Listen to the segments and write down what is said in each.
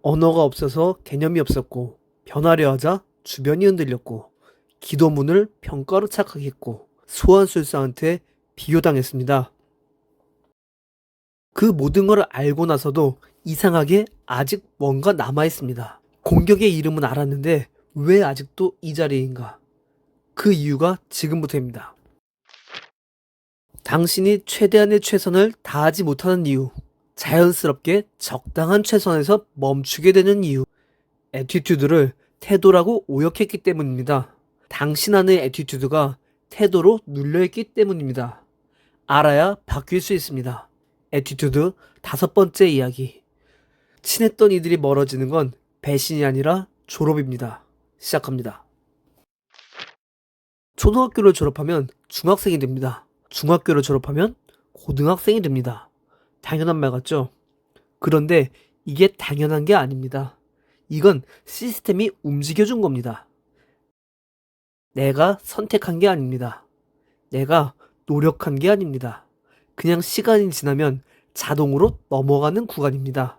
언어가 없어서 개념이 없었고, 변하려 하자 주변이 흔들렸고, 기도문을 평가로 착각했고, 소환술사한테 비교당했습니다. 그 모든 걸 알고 나서도 이상하게 아직 뭔가 남아있습니다. 공격의 이름은 알았는데 왜 아직도 이 자리인가? 그 이유가 지금부터입니다. 당신이 최대한의 최선을 다하지 못하는 이유, 자연스럽게 적당한 최선에서 멈추게 되는 이유, 애티튜드를 태도라고 오역했기 때문입니다. 당신 안의 애티튜드가 태도로 눌려있기 때문입니다. 알아야 바뀔 수 있습니다. 애티튜드 5번째 이야기. 친했던 이들이 멀어지는 건 배신이 아니라 졸업입니다. 시작합니다. 초등학교를 졸업하면 중학생이 됩니다. 중학교를 졸업하면 고등학생이 됩니다. 당연한 말 같죠? 그런데 이게 당연한 게 아닙니다. 이건 시스템이 움직여준 겁니다. 내가 선택한 게 아닙니다. 내가 노력한 게 아닙니다. 그냥 시간이 지나면 자동으로 넘어가는 구간입니다.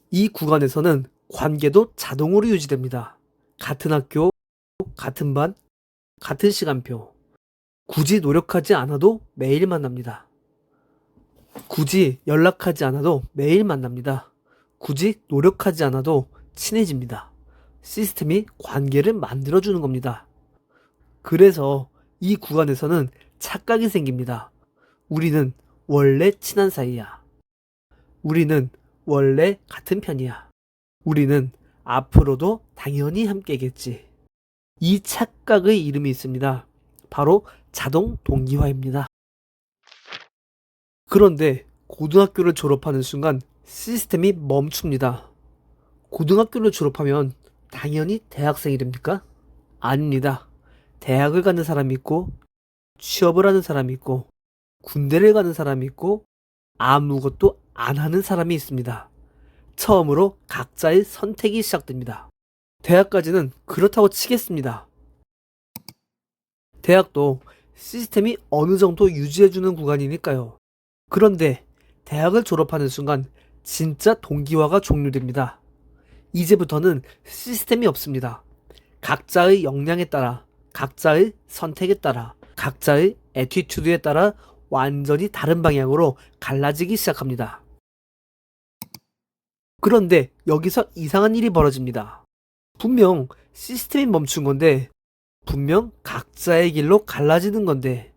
이 구간에서는 관계도 자동으로 유지됩니다. 같은 학교, 같은 반, 같은 시간표. 굳이 노력하지 않아도 매일 만납니다. 굳이 연락하지 않아도 매일 만납니다. 굳이 노력하지 않아도 친해집니다. 시스템이 관계를 만들어주는 겁니다. 그래서 이 구간에서는 착각이 생깁니다. 우리는 원래 친한 사이야. 우리는 원래 같은 편이야. 우리는 앞으로도 당연히 함께겠지. 이 착각의 이름이 있습니다. 바로 자동 동기화입니다. 그런데 고등학교를 졸업하는 순간 시스템이 멈춥니다. 고등학교를 졸업하면 당연히 대학생이 됩니까? 아닙니다. 대학을 가는 사람이 있고, 취업을 하는 사람이 있고, 군대를 가는 사람이 있고, 아무것도 안 하는 사람이 있습니다. 처음으로 각자의 선택이 시작됩니다. 대학까지는 그렇다고 치겠습니다. 대학도 시스템이 어느 정도 유지해주는 구간이니까요. 그런데 대학을 졸업하는 순간 진짜 동기화가 종료됩니다. 이제부터는 시스템이 없습니다. 각자의 역량에 따라, 각자의 선택에 따라, 각자의 애티튜드에 따라 완전히 다른 방향으로 갈라지기 시작합니다. 그런데 여기서 이상한 일이 벌어집니다. 분명 시스템이 멈춘 건데, 분명 각자의 길로 갈라지는 건데,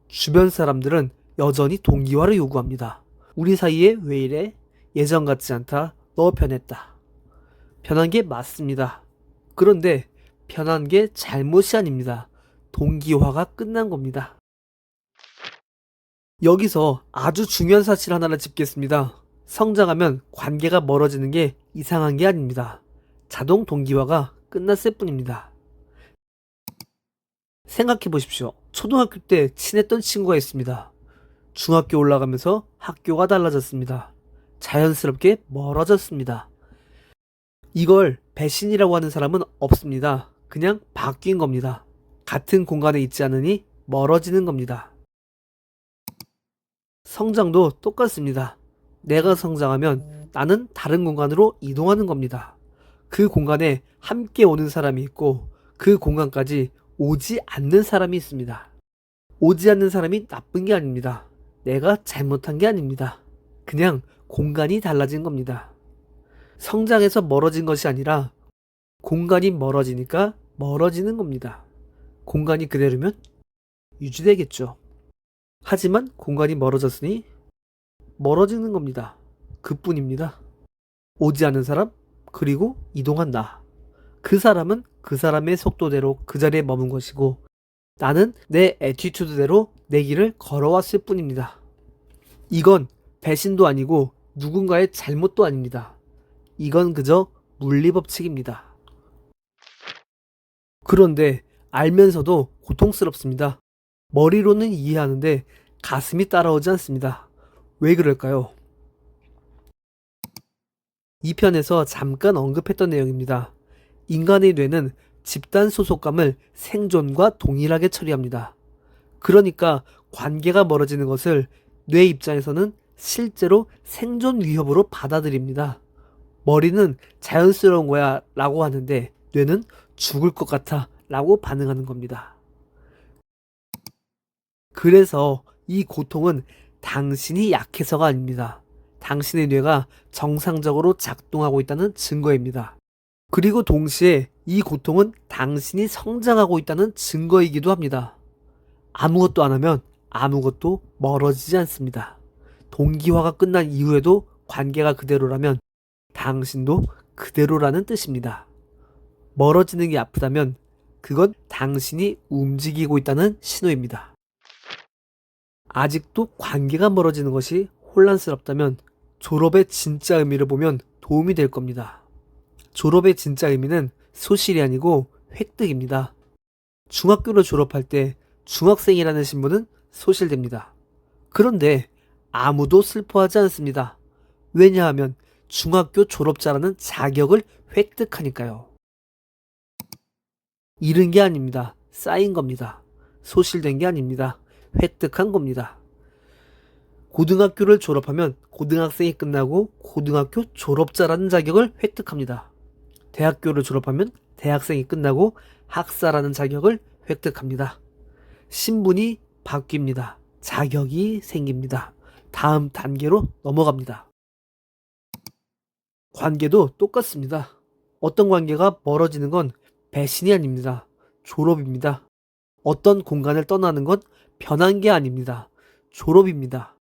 주변 사람들은 여전히 동기화를 요구합니다. 우리 사이에 왜 이래? 예전 같지 않다. 너 변했다. 변한 게 맞습니다. 그런데 변한 게 잘못이 아닙니다. 동기화가 끝난 겁니다. 여기서 아주 중요한 사실 하나를 짚겠습니다. 성장하면 관계가 멀어지는 게 이상한 게 아닙니다. 자동 동기화가 끝났을 뿐입니다. 생각해 보십시오. 초등학교 때 친했던 친구가 있습니다. 중학교 올라가면서 학교가 달라졌습니다. 자연스럽게 멀어졌습니다. 이걸 배신이라고 하는 사람은 없습니다. 그냥 바뀐 겁니다. 같은 공간에 있지 않으니 멀어지는 겁니다. 성장도 똑같습니다. 내가 성장하면 나는 다른 공간으로 이동하는 겁니다. 그 공간에 함께 오는 사람이 있고 그 공간까지 오지 않는 사람이 있습니다. 오지 않는 사람이 나쁜 게 아닙니다. 내가 잘못한 게 아닙니다. 그냥 공간이 달라진 겁니다. 성장해서 멀어진 것이 아니라 공간이 멀어지니까 멀어지는 겁니다. 공간이 그대로면 유지되겠죠. 하지만 공간이 멀어졌으니 멀어지는 겁니다. 그뿐입니다. 오지 않는 사람, 그리고 이동한 나. 그 사람은 그 사람의 속도대로 그 자리에 머문 것이고 나는 내 애티튜드대로 내 길을 걸어왔을 뿐입니다. 이건 배신도 아니고 누군가의 잘못도 아닙니다. 이건 그저 물리법칙입니다. 그런데 알면서도 고통스럽습니다. 머리로는 이해하는데 가슴이 따라오지 않습니다. 왜 그럴까요? 이 편에서 잠깐 언급했던 내용입니다. 인간의 뇌는 집단 소속감을 생존과 동일하게 처리합니다. 그러니까 관계가 멀어지는 것을 뇌 입장에서는 실제로 생존 위협으로 받아들입니다. 머리는 자연스러운 거야 라고 하는데 뇌는 죽을 것 같아 라고 반응하는 겁니다. 그래서 이 고통은 당신이 약해서가 아닙니다. 당신의 뇌가 정상적으로 작동하고 있다는 증거입니다. 그리고 동시에 이 고통은 당신이 성장하고 있다는 증거이기도 합니다. 아무것도 안 하면 아무것도 멀어지지 않습니다. 동기화가 끝난 이후에도 관계가 그대로라면 당신도 그대로라는 뜻입니다. 멀어지는 게 아프다면 그건 당신이 움직이고 있다는 신호입니다. 아직도 관계가 멀어지는 것이 혼란스럽다면 졸업의 진짜 의미를 보면 도움이 될 겁니다. 졸업의 진짜 의미는 소실이 아니고 획득입니다. 중학교를 졸업할 때 중학생이라는 신분은 소실됩니다. 그런데 아무도 슬퍼하지 않습니다. 왜냐하면 중학교 졸업자라는 자격을 획득하니까요. 잃은 게 아닙니다. 쌓인 겁니다. 소실된 게 아닙니다. 획득한 겁니다. 고등학교를 졸업하면 고등학생이 끝나고 고등학교 졸업자라는 자격을 획득합니다. 대학교를 졸업하면 대학생이 끝나고 학사라는 자격을 획득합니다. 신분이 바뀝니다. 자격이 생깁니다. 다음 단계로 넘어갑니다. 관계도 똑같습니다. 어떤 관계가 멀어지는 건 배신이 아닙니다. 졸업입니다. 어떤 공간을 떠나는 건 변한 게 아닙니다. 졸업입니다.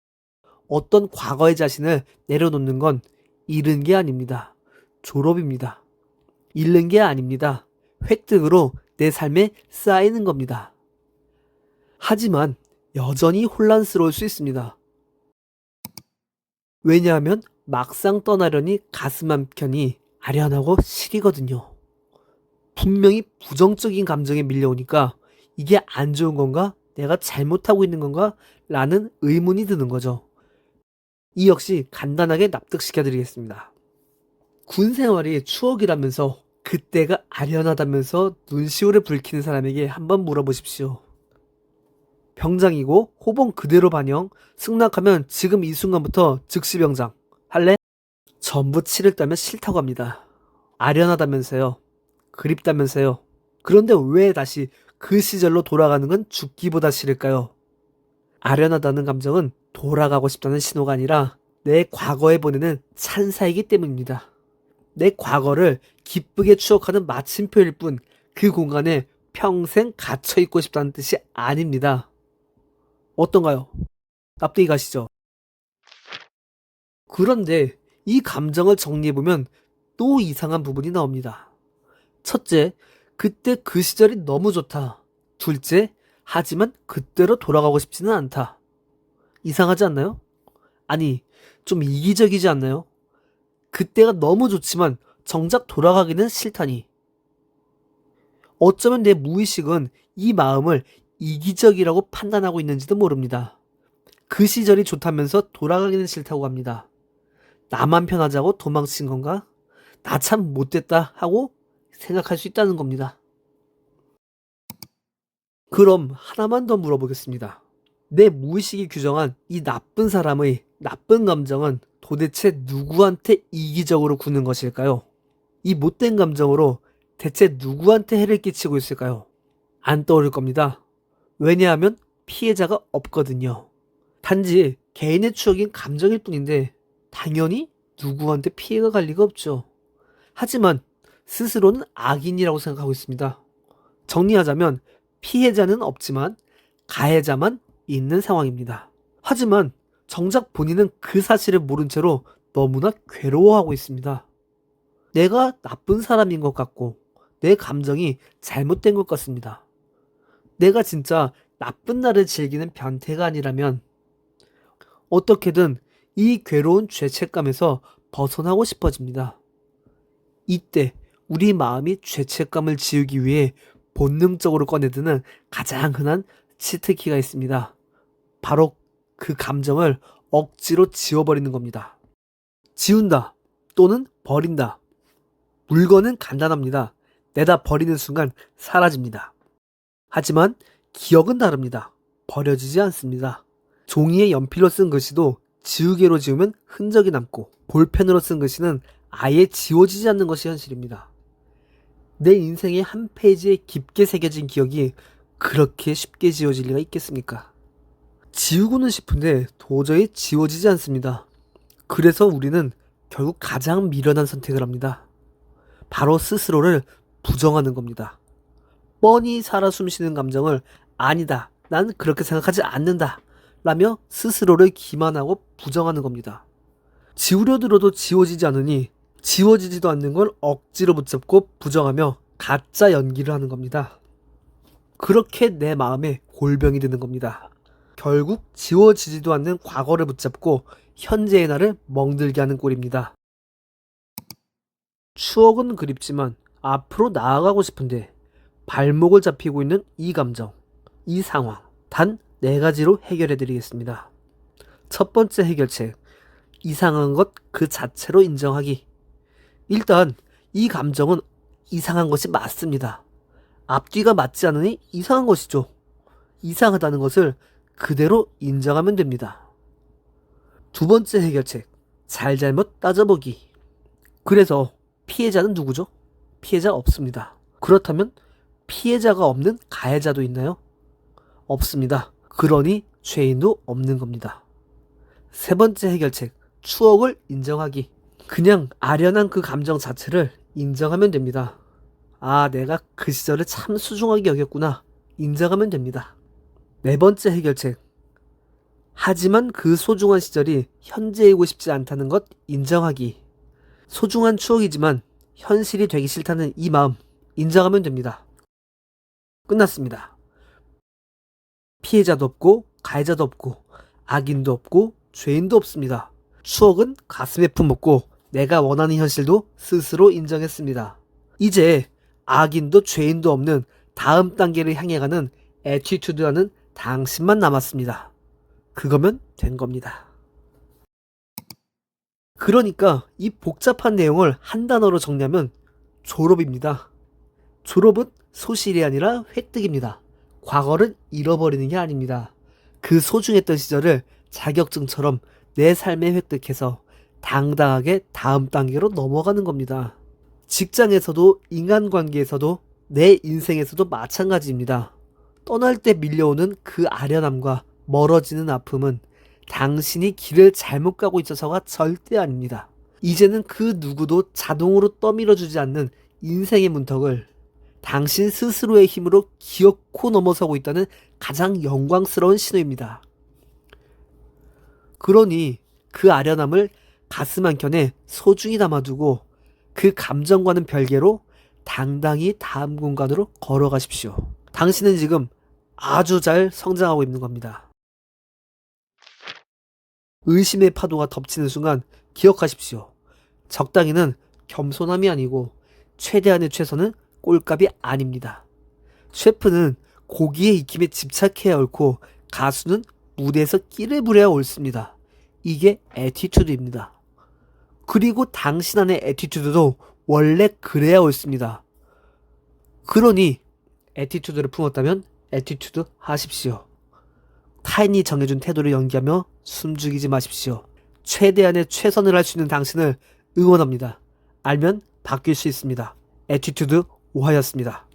어떤 과거의 자신을 내려놓는 건 잃은 게 아닙니다. 졸업입니다. 잃는 게 아닙니다. 획득으로 내 삶에 쌓이는 겁니다. 하지만 여전히 혼란스러울 수 있습니다. 왜냐하면 막상 떠나려니 가슴 한켠이 아련하고 시리거든요. 분명히 부정적인 감정에 밀려오니까 이게 안 좋은 건가? 내가 잘못하고 있는 건가? 라는 의문이 드는 거죠. 이 역시 간단하게 납득시켜 드리겠습니다. 군 생활이 추억이라면서 그때가 아련하다면서 눈시울을 붉히는 사람에게 한번 물어보십시오. 병장이고 호봉 그대로 반영, 승낙하면 지금 이 순간부터 즉시 병장 할래? 전부 치를 따면 싫다고 합니다. 아련하다면서요. 그립다면서요. 그런데 왜 다시 그 시절로 돌아가는 건 죽기보다 싫을까요? 아련하다는 감정은 돌아가고 싶다는 신호가 아니라 내 과거에 보내는 찬사이기 때문입니다. 내 과거를 기쁘게 추억하는 마침표일 뿐 그 공간에 평생 갇혀 있고 싶다는 뜻이 아닙니다. 어떤가요? 납득이 가시죠? 그런데 이 감정을 정리해보면 또 이상한 부분이 나옵니다. 첫째, 그때 그 시절이 너무 좋다. 둘째, 하지만 그때로 돌아가고 싶지는 않다. 이상하지 않나요? 아니, 좀 이기적이지 않나요? 그때가 너무 좋지만 정작 돌아가기는 싫다니. 어쩌면 내 무의식은 이 마음을 이기적이라고 판단하고 있는지도 모릅니다. 그 시절이 좋다면서 돌아가기는 싫다고 합니다. 나만 편하자고 도망친 건가? 나 참 못됐다 하고 생각할 수 있다는 겁니다. 그럼 하나만 더 물어보겠습니다. 내 무의식이 규정한 이 나쁜 사람의 나쁜 감정은 도대체 누구한테 이기적으로 구는 것일까요? 이 못된 감정으로 대체 누구한테 해를 끼치고 있을까요? 안 떠오를 겁니다. 왜냐하면 피해자가 없거든요. 단지 개인의 추억인 감정일 뿐인데 당연히 누구한테 피해가 갈 리가 없죠. 하지만 스스로는 악인이라고 생각하고 있습니다. 정리하자면 피해자는 없지만 가해자만 있는 상황입니다. 하지만 정작 본인은 그 사실을 모른 채로 너무나 괴로워하고 있습니다. 내가 나쁜 사람인 것 같고 내 감정이 잘못된 것 같습니다. 내가 진짜 나쁜 날을 즐기는 변태가 아니라면 어떻게든 이 괴로운 죄책감에서 벗어나고 싶어집니다. 이때 우리 마음이 죄책감을 지우기 위해 본능적으로 꺼내드는 가장 흔한 치트키가 있습니다. 바로 그 감정을 억지로 지워버리는 겁니다. 지운다 또는 버린다. 물건은 간단합니다. 내다 버리는 순간 사라집니다. 하지만 기억은 다릅니다. 버려지지 않습니다. 종이에 연필로 쓴 글씨도 지우개로 지우면 흔적이 남고 볼펜으로 쓴 글씨는 아예 지워지지 않는 것이 현실입니다. 내 인생의 한 페이지에 깊게 새겨진 기억이 그렇게 쉽게 지워질 리가 있겠습니까? 지우고는 싶은데 도저히 지워지지 않습니다. 그래서 우리는 결국 가장 미련한 선택을 합니다. 바로 스스로를 부정하는 겁니다. 뻔히 살아 숨쉬는 감정을 아니다, 난 그렇게 생각하지 않는다 라며 스스로를 기만하고 부정하는 겁니다. 지우려 들어도 지워지지 않으니 지워지지도 않는 걸 억지로 붙잡고 부정하며 가짜 연기를 하는 겁니다. 그렇게 내 마음에 골병이 드는 겁니다. 결국 지워지지도 않는 과거를 붙잡고 현재의 나를 멍들게 하는 꼴입니다. 추억은 그립지만 앞으로 나아가고 싶은데 발목을 잡히고 있는 이 감정, 이 상황, 단 4가지로 해결해 드리겠습니다. 첫 번째 해결책, 이상한 것 그 자체로 인정하기. 일단 이 감정은 이상한 것이 맞습니다. 앞뒤가 맞지 않으니 이상한 것이죠. 이상하다는 것을 그대로 인정하면 됩니다. 두 번째 해결책, 잘잘못 따져보기. 그래서 피해자는 누구죠? 피해자 없습니다. 그렇다면 피해자가 없는 가해자도 있나요? 없습니다. 그러니 죄인도 없는 겁니다. 세 번째 해결책, 추억을 인정하기. 그냥 아련한 그 감정 자체를 인정하면 됩니다. 아, 내가 그 시절을 참 소중하게 여겼구나. 인정하면 됩니다. 네 번째 해결책, 하지만 그 소중한 시절이 현재이고 싶지 않다는 것 인정하기. 소중한 추억이지만 현실이 되기 싫다는 이 마음 인정하면 됩니다. 끝났습니다. 피해자도 없고 가해자도 없고 악인도 없고 죄인도 없습니다. 추억은 가슴에 품었고 내가 원하는 현실도 스스로 인정했습니다. 이제 악인도 죄인도 없는 다음 단계를 향해 가는 애티튜드라는 당신만 남았습니다. 그거면 된 겁니다. 그러니까 이 복잡한 내용을 한 단어로 정리하면 졸업입니다. 졸업은 소실이 아니라 획득입니다. 과거를 잃어버리는 게 아닙니다. 그 소중했던 시절을 자격증처럼 내 삶에 획득해서 당당하게 다음 단계로 넘어가는 겁니다. 직장에서도 인간관계에서도 내 인생에서도 마찬가지입니다. 떠날 때 밀려오는 그 아련함과 멀어지는 아픔은 당신이 길을 잘못 가고 있어서가 절대 아닙니다. 이제는 그 누구도 자동으로 떠밀어주지 않는 인생의 문턱을 당신 스스로의 힘으로 기어코 넘어서고 있다는 가장 영광스러운 신호입니다. 그러니 그 아련함을 가슴 한켠에 소중히 담아두고 그 감정과는 별개로 당당히 다음 공간으로 걸어가십시오. 당신은 지금 아주 잘 성장하고 있는 겁니다. 의심의 파도가 덮치는 순간 기억하십시오. 적당히는 겸손함이 아니고 최대한의 최선은 꼴값이 아닙니다. 셰프는 고기의 익힘에 집착해야 옳고 가수는 무대에서 끼를 부려야 옳습니다. 이게 애티튜드입니다. 그리고 당신 안의 애티튜드도 원래 그래야 옳습니다. 그러니 애티튜드를 품었다면 애티튜드 하십시오. 타인이 정해준 태도를 연기하며 숨죽이지 마십시오. 최대한의 최선을 할 수 있는 당신을 응원합니다. 알면 바뀔 수 있습니다. 애티튜드 오하였습니다.